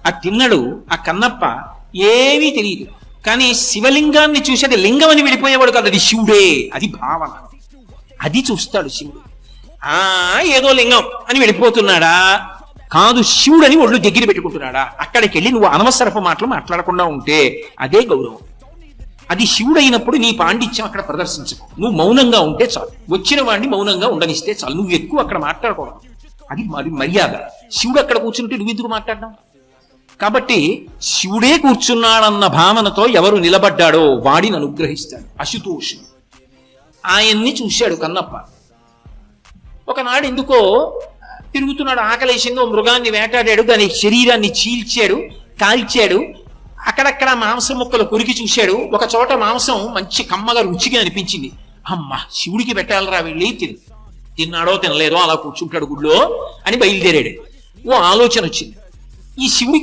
ఆ తిన్నడు ఆ కన్నప్ప ఏమీ తెలియదు. కానీ శివలింగాన్ని చూసి అది లింగం అని వెళ్ళిపోయేవాడు కాదు, అది శివుడే, అది భావన. అది చూస్తాడు శివుడు. ఏదో లింగం అని వెళ్ళిపోతున్నాడా, కాదు శివుడని ఒళ్ళు దగ్గర పెట్టుకుంటున్నాడా, అక్కడికి వెళ్ళి నువ్వు అనవసరపు మాటలు మాట్లాడకుండా ఉంటే అదే గౌరవం. అది శివుడైనప్పుడు నీ పాండిత్యం అక్కడ ప్రదర్శించకు, నువ్వు మౌనంగా ఉంటే చాలు, వచ్చిన వాడిని మౌనంగా ఉండనిస్తే చాలు, నువ్వు ఎక్కువ అక్కడ మాట్లాడకూడదు, అది మర్యాద. శివుడు అక్కడ కూర్చుంటే నువ్వు ఎందుకు మాట్లాడడం? కాబట్టి శివుడే కూర్చున్నాడన్న భావనతో ఎవరు నిలబడ్డాడో వాడిని అనుగ్రహిస్తాడు అశుతోషుడు. ఆయన్ని చూశాడు కన్నప్ప. ఒకనాడు ఎందుకో తిరుగుతున్నాడు, ఆకలేసిందో మృగాన్ని వేటాడాడు, దాని శరీరాన్ని చీల్చాడు, కాల్చాడు, అక్కడక్కడ మాంసం ముక్కలు కొరికి చూశాడు. ఒక చోట మాంసం మంచి కమ్మగా రుచిగా అనిపించింది. అమ్మ శివుడికి పెట్టాలరా, వెళ్ళి తిన్నాడో తినలేదో అలా కూర్చుంటాడు గుళ్ళో అని బయలుదేరాడు. ఓ ఆలోచన వచ్చింది, ఈ శివుడి